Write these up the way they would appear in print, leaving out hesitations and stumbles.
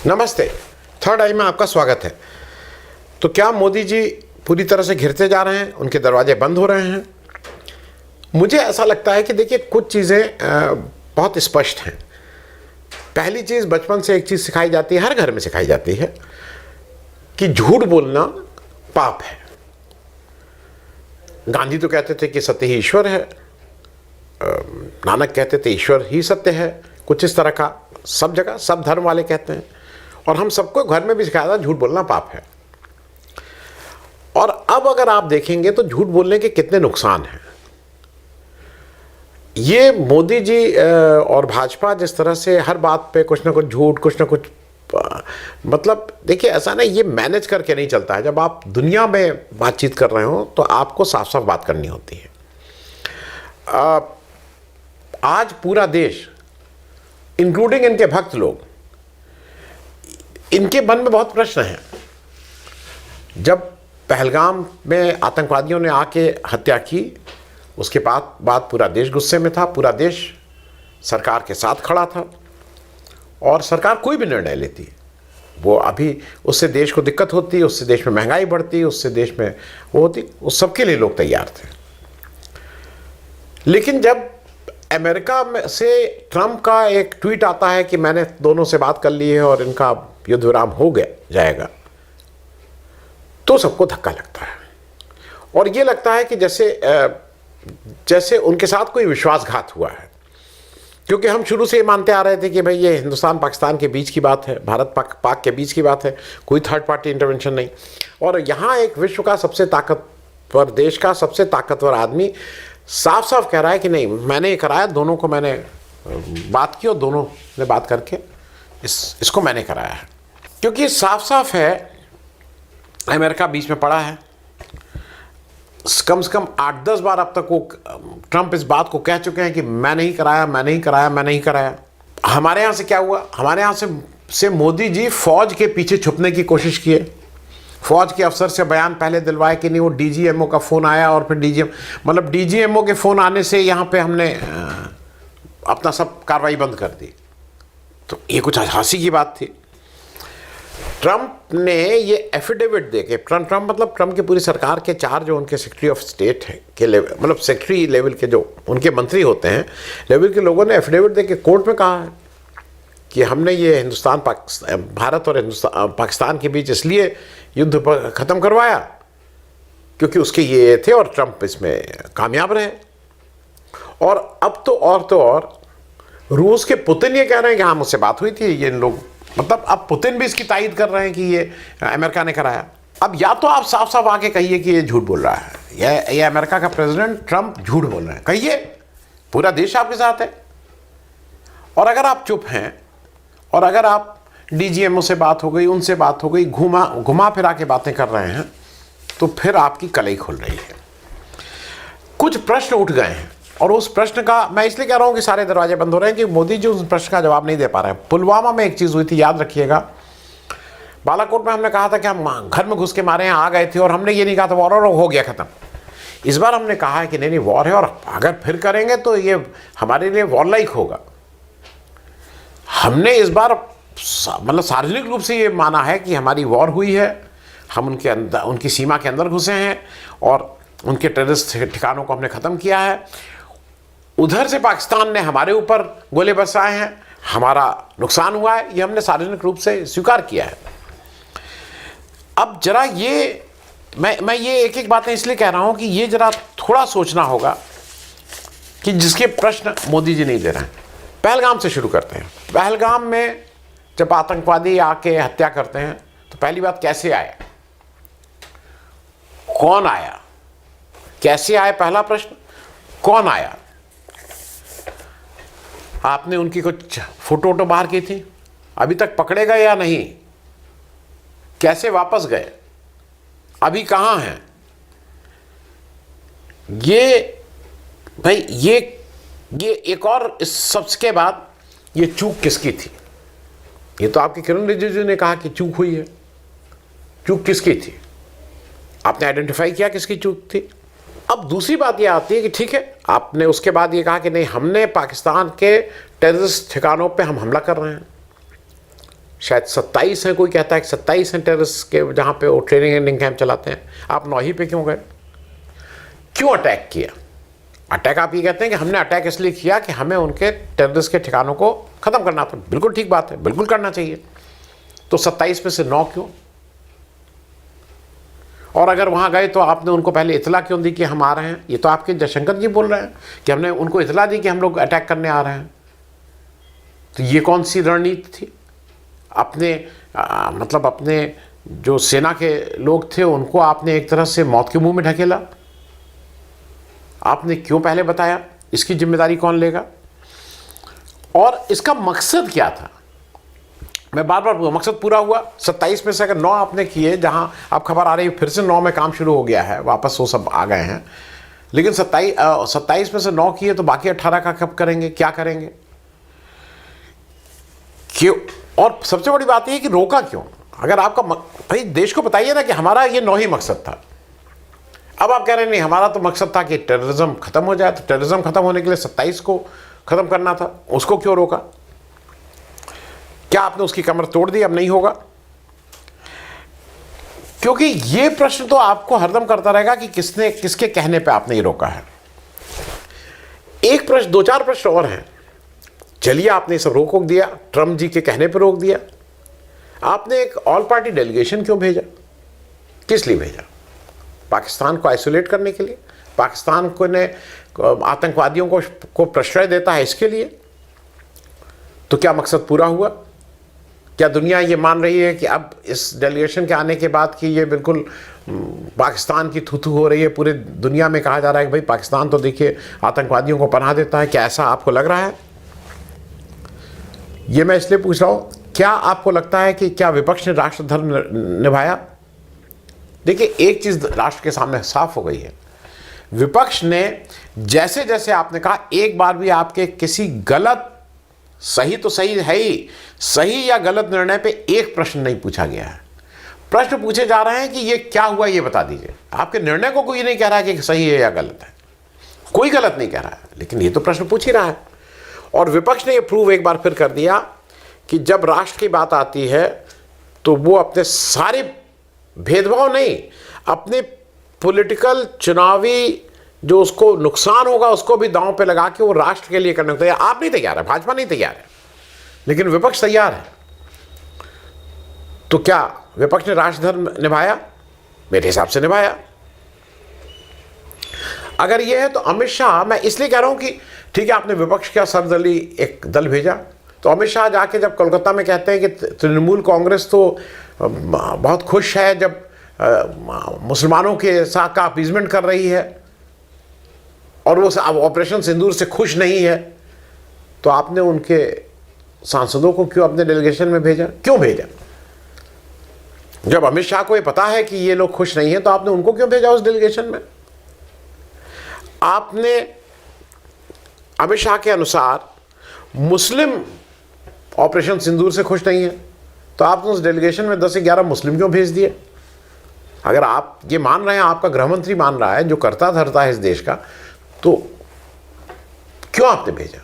नमस्ते। थर्ड आई में आपका स्वागत है। तो क्या मोदी जी पूरी तरह से घिरते जा रहे हैं, उनके दरवाजे बंद हो रहे हैं? मुझे ऐसा लगता है कि देखिए, कुछ चीज़ें बहुत स्पष्ट हैं। पहली चीज़, बचपन से एक चीज़ सिखाई जाती है, हर घर में सिखाई जाती है कि झूठ बोलना पाप है। गांधी तो कहते थे कि सत्य ही ईश्वर है, नानक कहते थे ईश्वर ही सत्य है, कुछ इस तरह का सब जगह सब धर्म वाले कहते हैं। और हम सबको घर में भी सिखाया था झूठ बोलना पाप है। और अब अगर आप देखेंगे तो झूठ बोलने के कितने नुकसान हैं। ये मोदी जी और भाजपा जिस तरह से हर बात पे कुछ ना कुछ झूठ, कुछ ना कुछ मतलब देखिए, ऐसा नहीं, ये मैनेज करके नहीं चलता है। जब आप दुनिया में बातचीत कर रहे हो तो आपको साफ साफ बात करनी होती है। आज पूरा देश, इंक्लूडिंग इनके भक्त लोग, इनके मन में बहुत प्रश्न हैं। जब पहलगाम में आतंकवादियों ने आके हत्या की, उसके बाद पूरा देश गुस्से में था, पूरा देश सरकार के साथ खड़ा था। और सरकार कोई भी निर्णय लेती, वो अभी उससे देश को दिक्कत होती, उससे देश में महंगाई बढ़ती, उससे देश में वो होती, उस सबके लिए लोग तैयार थे। लेकिन जब अमेरिका में से ट्रंप का एक ट्वीट आता है कि मैंने दोनों से बात कर ली है और इनका युद्ध विराम हो गया जाएगा, तो सबको धक्का लगता है। और ये लगता है कि जैसे उनके साथ कोई विश्वासघात हुआ है। क्योंकि हम शुरू से ये मानते आ रहे थे कि भाई ये हिंदुस्तान पाकिस्तान के बीच की बात है, भारत पाक के बीच की बात है, कोई थर्ड पार्टी इंटरवेंशन नहीं। और यहाँ एक विश्व का सबसे ताकतवर देश का सबसे ताकतवर आदमी साफ साफ कह रहा है कि नहीं, मैंने ये कराया, दोनों को मैंने बात की और दोनों ने बात करके इसको मैंने कराया है। क्योंकि साफ साफ है, अमेरिका बीच में पड़ा है। कम से कम 8-10 बार अब तक वो ट्रंप इस बात को कह चुके हैं कि मैं नहीं कराया, मैं नहीं कराया, मैं नहीं कराया। हमारे यहाँ से क्या हुआ? हमारे यहाँ से मोदी जी फौज के पीछे छुपने की कोशिश किए। फौज के अफसर से बयान पहले दिलवाए कि नहीं, वो डीजीएमओ का फ़ोन आया और फिर डीजीएमओ के फ़ोन आने से यहाँ पे हमने अपना सब कार्रवाई बंद कर दी। तो ये कुछ हंसी की बात थी। ट्रंप ने ये एफिडेविट देके, ट्रंप की पूरी सरकार के 4 जो उनके सेक्रेटरी ऑफ स्टेट हैं के लेवल, मतलब सेक्रेटरी लेवल के जो उनके मंत्री होते हैं लेवल के लोगों ने एफिडेविट देके कोर्ट में कहा है कि हमने ये भारत और पाकिस्तान के बीच इसलिए युद्ध ख़त्म करवाया क्योंकि उसके ये थे और ट्रंप इसमें कामयाब रहे। और अब तो और रूस के पुतिन ये कह रहे हैं कि हाँ, मुझसे बात हुई थी, ये इन लोग, मतलब अब पुतिन भी इसकी तायद कर रहे हैं कि ये अमेरिका ने कराया। अब या तो आप साफ साफ आके कहिए कि ये झूठ बोल रहा है, ये अमेरिका का प्रेसिडेंट ट्रंप झूठ बोल रहे हैं, कहिए, पूरा देश आपके साथ है। और अगर आप चुप हैं और अगर आप डीजीएमओ से बात हो गई, उनसे बात हो गई, घुमा फिरा के बातें कर रहे हैं, तो फिर आपकी कलई खुल रही है। कुछ प्रश्न उठ गए हैं और उस प्रश्न का, मैं इसलिए कह रहा हूं कि सारे दरवाजे बंद हो रहे हैं कि मोदी जी उस प्रश्न का जवाब नहीं दे पा रहे हैं। पुलवामा में एक चीज़ हुई थी, याद रखिएगा। बालाकोट में हमने कहा था कि हम घर में घुस के मारे हैं, आ गए थे, और हमने ये नहीं कहा था वॉर और हो गया ख़त्म। इस बार हमने कहा है कि नहीं वॉर है, और अगर फिर करेंगे तो ये हमारे लिए वॉर लाइक होगा। हमने इस बार मतलब सार्वजनिक रूप से ये माना है कि हमारी वॉर हुई है, हम उनके अंदर, उनकी सीमा के अंदर घुसे हैं और उनके टेररिस्ट ठिकानों को हमने ख़त्म किया है। उधर से पाकिस्तान ने हमारे ऊपर गोले बरसाए हैं, हमारा नुकसान हुआ है, ये हमने सार्वजनिक रूप से स्वीकार किया है। अब जरा ये मैं ये एक एक बातें इसलिए कह रहा हूँ कि ये जरा थोड़ा सोचना होगा कि जिसके प्रश्न मोदी जी नहीं दे रहे हैं। पहलगाम से शुरू करते हैं। पहलगाम में जब आतंकवादी आके हत्या करते हैं तो पहली बात, कैसे आया, कौन आया, कैसे आए, पहला प्रश्न, कौन आया। आपने उनकी कुछ फोटो बाहर की थी, अभी तक पकड़े गए या नहीं, कैसे वापस गए, अभी कहाँ हैं ये भाई, ये एक और, इस सबके बाद ये चूक किसकी थी? ये तो आपके किरण रिजिजू ने कहा कि चूक हुई है। चूक किसकी थी? आपने आइडेंटिफाई किया किसकी चूक थी? अब दूसरी बात ये आती है कि ठीक है, आपने उसके बाद ये कहा कि नहीं, हमने पाकिस्तान के टेररिस्ट ठिकानों पे हम हमला कर रहे हैं। शायद 27 हैं, कोई कहता है कि 27 हैं टेररिस्ट के जहाँ पे वो ट्रेनिंग एंडिंग कैंप चलाते हैं। आप 9 ही पे क्यों गए? क्यों अटैक किया? अटैक आप ये कहते हैं कि हमने अटैक इसलिए किया कि हमें उनके टेररिस्ट के ठिकानों को ख़त्म करना था। बिल्कुल ठीक बात है, बिल्कुल करना चाहिए। तो 27 में से 9 क्यों? और अगर वहाँ गए तो आपने उनको पहले इतला क्यों दी कि हम आ रहे हैं? ये तो आपके जयशंकर जी बोल रहे हैं कि हमने उनको इतला दी कि हम लोग अटैक करने आ रहे हैं। तो ये कौन सी रणनीति थी? अपने मतलब अपने जो सेना के लोग थे उनको आपने एक तरह से मौत के मुंह में ढकेला। आपने क्यों पहले बताया? इसकी जिम्मेदारी कौन लेगा? और इसका मकसद क्या था? मैं बार बार मकसद पूरा हुआ? 27 में से अगर 9 आपने किए, जहां अब खबर आ रही है फिर से 9 में काम शुरू हो गया है, वापस वो सब आ गए हैं, लेकिन 27 में से 9 किए तो बाकी 18 का कब करेंगे? क्या करेंगे? क्यों? और सबसे बड़ी बात यह कि रोका क्यों? अगर आपका भाई देश को बताइए ना कि हमारा ये 9 ही मकसद था। अब आप कह रहे हैं नहीं, हमारा तो मकसद था कि टेररिज्म खत्म हो जाए। तो टेररिज्म खत्म होने के लिए 27 को खत्म करना था, उसको क्यों रोका? क्या आपने उसकी कमर तोड़ दी, अब नहीं होगा? क्योंकि ये प्रश्न तो आपको हरदम करता रहेगा कि किसने, किसके कहने पे आपने ये रोका है। एक प्रश्न, 2-4 प्रश्न और हैं। चलिए, आपने सब रोक दिया, ट्रम्प जी के कहने पर रोक दिया। आपने एक ऑल पार्टी डेलीगेशन क्यों भेजा? किस लिए भेजा? पाकिस्तान को आइसोलेट करने के लिए? पाकिस्तान को ने आतंकवादियों को प्रश्रय देता है इसके लिए? तो क्या मकसद पूरा हुआ? क्या दुनिया ये मान रही है कि अब इस डेलीगेशन के आने के बाद कि ये बिल्कुल पाकिस्तान की थू-थू हो रही है? पूरे दुनिया में कहा जा रहा है कि भाई पाकिस्तान तो देखिए आतंकवादियों को पनाह देता है। क्या ऐसा आपको लग रहा है? ये मैं इसलिए पूछ रहा हूँ, क्या आपको लगता है कि क्या विपक्ष ने राष्ट्र धर्म निभाया? देखिए, एक चीज़ राष्ट्र के सामने साफ हो गई है, विपक्ष ने जैसे जैसे आपने कहा, एक बार भी आपके किसी गलत, सही तो सही है ही, सही या गलत निर्णय पे एक प्रश्न नहीं पूछा गया है। प्रश्न पूछे जा रहे हैं कि ये क्या हुआ, ये बता दीजिए। आपके निर्णय को कोई नहीं कह रहा है कि सही है या गलत है, कोई गलत नहीं कह रहा है, लेकिन ये तो प्रश्न पूछ ही रहा है। और विपक्ष ने ये प्रूव एक बार फिर कर दिया कि जब राष्ट्र की बात आती है तो वो अपने सारे भेदभाव नहीं, अपने पॉलिटिकल चुनावी जो उसको नुकसान होगा उसको भी दांव पे लगा के वो राष्ट्र के लिए करने को तैयार। आप नहीं तैयार है, भाजपा नहीं तैयार है, लेकिन विपक्ष तैयार है। तो क्या विपक्ष ने राष्ट्र धर्म निभाया? मेरे हिसाब से निभाया। अगर ये है तो अमित शाह, मैं इसलिए कह रहा हूं कि ठीक है, आपने विपक्ष का सर्वदलीय एक दल भेजा, तो अमित शाह जाके जब कोलकाता में कहते हैं कि तृणमूल कांग्रेस तो बहुत खुश है जब मुसलमानों के साथ का अपीजमेंट कर रही है और वो अब ऑपरेशन सिंदूर से खुश नहीं है, तो आपने उनके सांसदों को क्यों अपने डेलीगेशन में भेजा? क्यों भेजा? जब अमित शाह को ये पता है कि ये लोग खुश नहीं है, तो आपने उनको क्यों भेजा उस डेलीगेशन में? आपने अमित शाह के अनुसार मुस्लिम ऑपरेशन सिंदूर से खुश नहीं है, तो आपने उस डेलीगेशन में 10 से 11 मुस्लिम क्यों भेज दिए? अगर आप ये मान रहे हैं, आपका गृह मंत्री मान रहा है, जो करता धरता है इस देश का, तो क्यों आपने भेजा?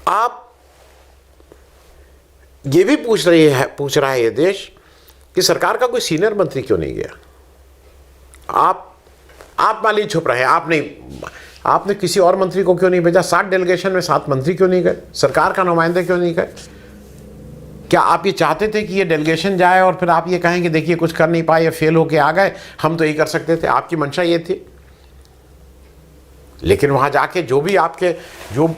आप ये भी पूछ रहा है ये देश कि सरकार का कोई सीनियर मंत्री क्यों नहीं गया? आप मान लीजिए छुप रहे हैं, आपने किसी और मंत्री को क्यों नहीं भेजा? 7 डेलीगेशन में 7 मंत्री क्यों नहीं गए? सरकार का नुमाइंदे क्यों नहीं गए? क्या आप ये चाहते थे कि ये डेलीगेशन जाए और फिर आप ये कहें कि देखिए कुछ कर नहीं पाए या फेल होके आ गए, हम तो यही कर सकते थे? आपकी मंशा ये थी। लेकिन वहाँ जाके जो भी आपके, जो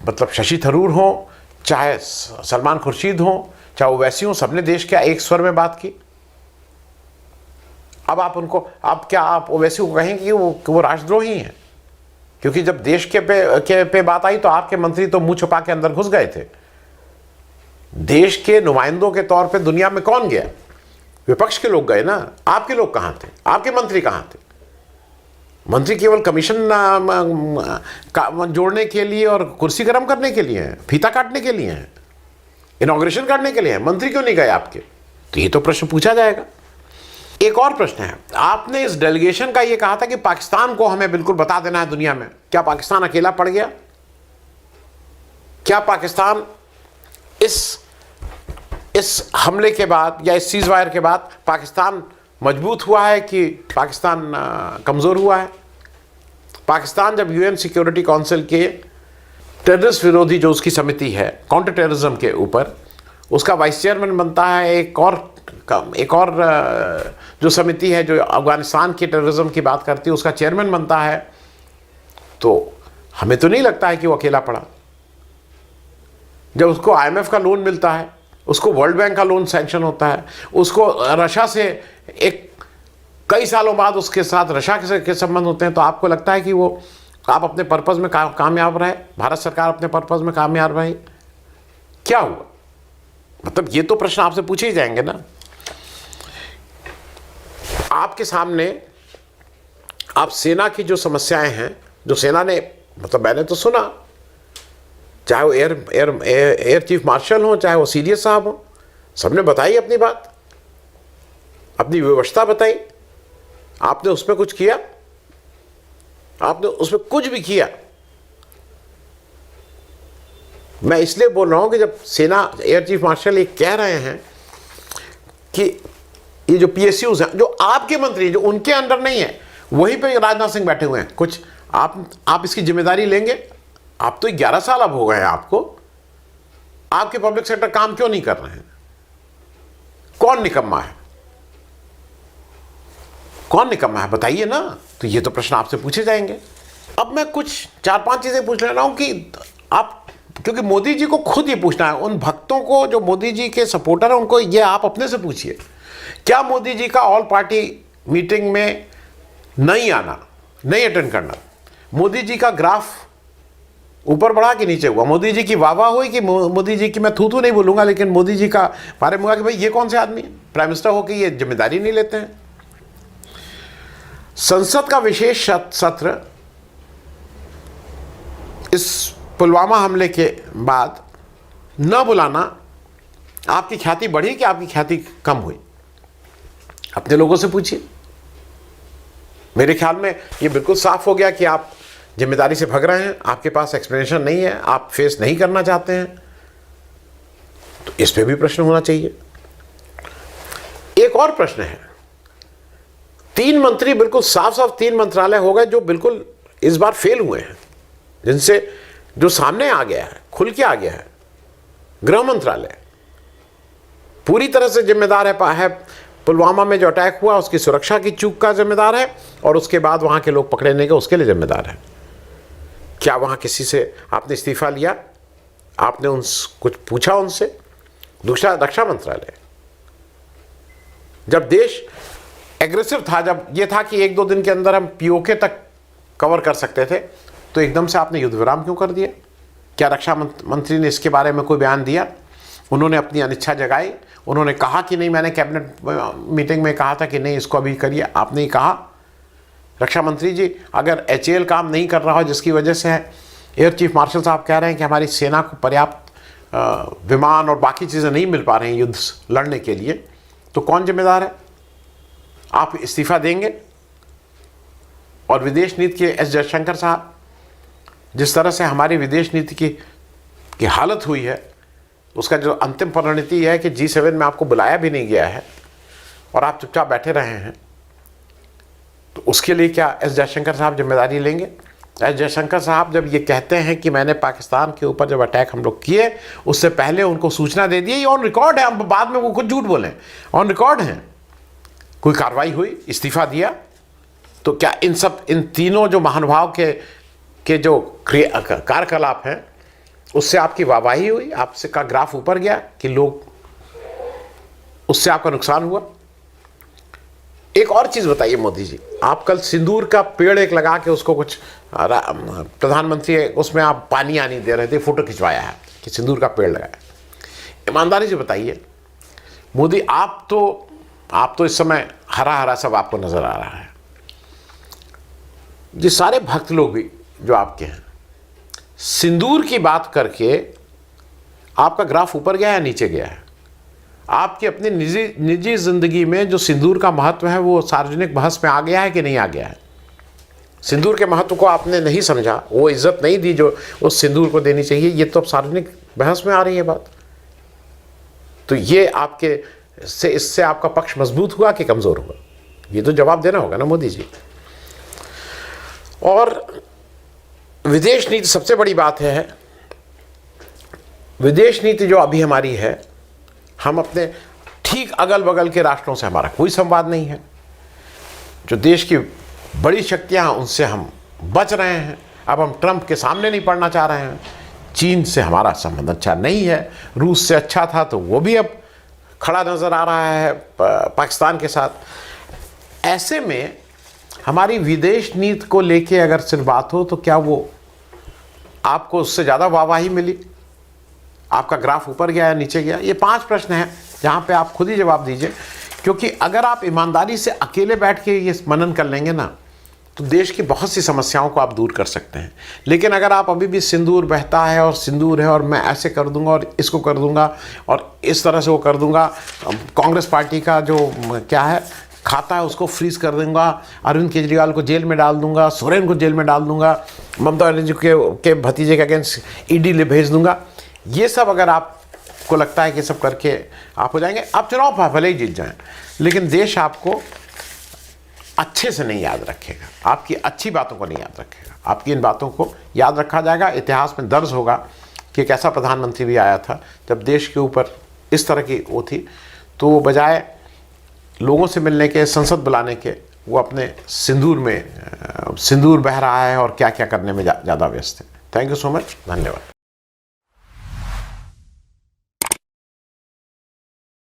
मतलब शशि थरूर हो, चाहे सलमान खुर्शीद हो, चाहे ओवैसी हो, सबने देश के एक स्वर में बात की। अब आप उनको, अब क्या आप ओवैसी को कहेंगे कि वो राष्ट्रद्रोही हैं? क्योंकि जब देश के पे बात आई तो आपके मंत्री तो मुंह छुपा के अंदर घुस गए थे। देश के नुमाइंदों के तौर पे दुनिया में कौन गया? विपक्ष के लोग गए ना। आपके लोग कहां थे? आपके मंत्री कहां थे? मंत्री केवल कमीशन जोड़ने के लिए और कुर्सी गर्म करने के लिए हैं, फीता काटने के लिए हैं, इनॉग्रेशन करने के लिए हैं। मंत्री क्यों नहीं गए आपके? तो ये तो प्रश्न पूछा जाएगा। एक और प्रश्न है, आपने इस डेलीगेशन का ये कहा था कि पाकिस्तान को हमें बिल्कुल बता देना है दुनिया में। क्या पाकिस्तान अकेला पड़ गया? क्या पाकिस्तान इस इस हमले के बाद या इस सीज़फायर के बाद पाकिस्तान मजबूत हुआ है कि पाकिस्तान कमज़ोर हुआ है? पाकिस्तान जब यूएन सिक्योरिटी काउंसिल के टेररिस्ट विरोधी जो उसकी समिति है काउंटर टेररिज्म के ऊपर, उसका वाइस चेयरमैन बनता है, एक और जो समिति है जो अफगानिस्तान के टेररिज्म की बात करती है उसका चेयरमैन बनता है, तो हमें तो नहीं लगता है कि वो अकेला पड़ा। जब उसको आईएमएफ का लोन मिलता है, उसको वर्ल्ड बैंक का लोन सैंक्शन होता है, उसको रशिया से एक कई सालों बाद उसके साथ रशिया के संबंध होते हैं, तो आपको लगता है कि वो आप अपने पर्पज़ में कामयाब रहे, भारत सरकार अपने पर्पज़ में कामयाब रही? क्या हुआ? मतलब ये तो प्रश्न आपसे पूछे ही जाएंगे ना। आपके सामने आप सेना की जो समस्याएं हैं, जो सेना ने, मतलब मैंने तो सुना, चाहे वो एयर चीफ मार्शल हो, चाहे वो सीडीएस साहब हो, सबने बताई अपनी बात, अपनी व्यवस्था बताई। आपने उसमें कुछ किया? आपने उसमें कुछ भी किया? मैं इसलिए बोल रहा हूं कि जब सेना एयर चीफ मार्शल ये कह रहे हैं कि ये जो पीएसयूज हैं, जो आपके मंत्री, जो उनके अंडर नहीं है, वहीं पे राजनाथ सिंह बैठे हुए हैं, कुछ आप इसकी जिम्मेदारी लेंगे? आप तो 11 साल अब हो गए हैं आपको, आपके पब्लिक सेक्टर काम क्यों नहीं कर रहे हैं? कौन निकम्मा है? कौन निकम्मा है बताइए ना। तो ये तो प्रश्न आपसे पूछे जाएंगे। अब मैं कुछ 4-5 चीजें पूछ ले रहा हूं कि आप, क्योंकि मोदी जी को खुद ये पूछना है, उन भक्तों को जो मोदी जी के सपोर्टर हैं उनको ये आप अपने से पूछिए, क्या मोदी जी का ऑल पार्टी मीटिंग में नहीं आना, नहीं अटेंड करना, मोदी जी का ग्राफ ऊपर बढ़ा कि नीचे हुआ? मोदी जी की वाहवाह हुई कि मोदी जी की, मैं थू नहीं बोलूंगा, लेकिन मोदी जी का बारे में हुआ कि भाई ये कौन से आदमी है, प्राइम मिनिस्टर होकर ये जिम्मेदारी नहीं लेते हैं? संसद का विशेष सत्र इस पुलवामा हमले के बाद न बुलाना, आपकी ख्याति बढ़ी कि आपकी ख्याति कम हुई? अपने लोगों से पूछिए। मेरे ख्याल में ये बिल्कुल साफ हो गया कि आप जिम्मेदारी से भाग रहे हैं, आपके पास एक्सप्लेनेशन नहीं है, आप फेस नहीं करना चाहते हैं। तो इस पे भी प्रश्न होना चाहिए। एक और प्रश्न है, 3 मंत्री, बिल्कुल साफ साफ 3 मंत्रालय हो गए जो बिल्कुल इस बार फेल हुए हैं, जिनसे जो सामने आ गया है, खुल के आ गया है। गृह मंत्रालय पूरी तरह से जिम्मेदार है पुलवामा में जो अटैक हुआ उसकी सुरक्षा की चूक का जिम्मेदार है, और उसके बाद वहां के लोग पकड़ने के उसके लिए जिम्मेदार है। क्या वहां किसी से आपने इस्तीफा लिया? आपने कुछ पूछा उनसे? दूसरा, रक्षा मंत्रालय, जब देश एग्रेसिव था, जब यह था कि 1-2 दिन के अंदर हम पीओके तक कवर कर सकते थे, तो एकदम से आपने युद्ध विराम क्यों कर दिया? क्या रक्षा मंत्री ने इसके बारे में कोई बयान दिया? उन्होंने अपनी अनिच्छा जगाई? उन्होंने कहा कि नहीं, मैंने कैबिनेट मीटिंग में कहा था कि नहीं इसको अभी करिए, आपने ही कहा? रक्षा मंत्री जी, अगर एचएएल काम नहीं कर रहा हो जिसकी वजह से एयर चीफ मार्शल साहब कह रहे हैं कि हमारी सेना को पर्याप्त विमान और बाकी चीज़ें नहीं मिल पा रही हैं युद्ध लड़ने के लिए, तो कौन जिम्मेदार है? आप इस्तीफा देंगे? और विदेश नीति के एस जयशंकर साहब, जिस तरह से हमारी विदेश नीति की हालत हुई है, उसका जो अंतिम परिणति है कि G7 में आपको बुलाया भी नहीं गया है और आप चुपचाप बैठे रहे हैं, तो उसके लिए क्या एस जयशंकर साहब जिम्मेदारी लेंगे? एस जयशंकर साहब जब ये कहते हैं कि मैंने पाकिस्तान के ऊपर जब अटैक हम लोग किए उससे पहले उनको सूचना दे दी, ये ऑन रिकॉर्ड है, अब बाद में वो कुछ झूठ बोलें, ऑन रिकॉर्ड है, कोई कार्रवाई हुई, इस्तीफा दिया, तो क्या इन तीनों जो महानुभाव के जो कार्यकलाप हैं उससे आपकी वाहवाही हुई, आपसे का ग्राफ ऊपर गया कि लोग, उससे आपका नुकसान हुआ? एक और चीज बताइए मोदी जी, आप कल सिंदूर का पेड़ एक लगा के उसको कुछ प्रधानमंत्री उसमें आप पानी आनी दे रहे थे, फोटो खिंचवाया है कि सिंदूर का पेड़ लगाया। ईमानदारी से बताइए मोदी, आप तो इस समय हरा हरा सब आपको नजर आ रहा है। ये सारे भक्त लोग भी जो आपके हैं, सिंदूर की बात करके आपका ग्राफ ऊपर गया है नीचे गया है? आपकी अपनी निजी जिंदगी में जो सिंदूर का महत्व है वो सार्वजनिक बहस में आ गया है कि नहीं आ गया है? सिंदूर के महत्व को आपने नहीं समझा, वो इज्जत नहीं दी जो उस सिंदूर को देनी चाहिए, ये तो अब सार्वजनिक बहस में आ रही है बात। तो ये आपके से इससे आपका पक्ष मजबूत हुआ कि कमज़ोर हुआ? ये तो जवाब देना होगा ना मोदी जी। और विदेश नीति सबसे बड़ी बात है, विदेश नीति जो अभी हमारी है, हम अपने ठीक अगल बगल के राष्ट्रों से हमारा कोई संवाद नहीं है। जो देश की बड़ी शक्तियां हैं उनसे हम बच रहे हैं। अब हम ट्रंप के सामने नहीं पड़ना चाह रहे हैं। चीन से हमारा संबंध अच्छा नहीं है, रूस से अच्छा था तो वो भी अब खड़ा नज़र आ रहा है पाकिस्तान के साथ। ऐसे में हमारी विदेश नीति को लेके अगर सिर्फ बात हो तो क्या वो आपको उससे ज़्यादा वाहवाही मिली? आपका ग्राफ ऊपर गया या नीचे गया? ये 5 प्रश्न हैं जहाँ पे आप खुद ही जवाब दीजिए, क्योंकि अगर आप ईमानदारी से अकेले बैठ के ये मनन कर लेंगे ना तो देश की बहुत सी समस्याओं को आप दूर कर सकते हैं। लेकिन अगर आप अभी भी सिंदूर बहता है और सिंदूर है और मैं ऐसे कर दूंगा और इसको कर दूंगा और इस तरह से वो कर दूंगा, कांग्रेस पार्टी का जो क्या है खाता है उसको फ्रीज कर दूंगा, अरविंद केजरीवाल को जेल में डाल दूंगा, सोरेन को जेल में डाल दूंगा, ममता बनर्जी के भतीजे के अगेंस्ट ईडी ले भेज दूंगा, ये सब अगर आपको लगता है कि सब करके आप हो जाएंगे, आप चुनाव भले ही जीत जाएं लेकिन देश आपको अच्छे से नहीं याद रखेगा, आपकी अच्छी बातों को नहीं याद रखेगा। आपकी इन बातों को याद रखा जाएगा, इतिहास में दर्ज होगा कि एक ऐसा प्रधानमंत्री भी आया था जब देश के ऊपर इस तरह की वो थी, तो वो बजाय लोगों से मिलने के, संसद बुलाने के, वो अपने सिंदूर बह रहा है और क्या क्या करने में ज़्यादा व्यस्त है। थैंक यू सो मच, धन्यवाद।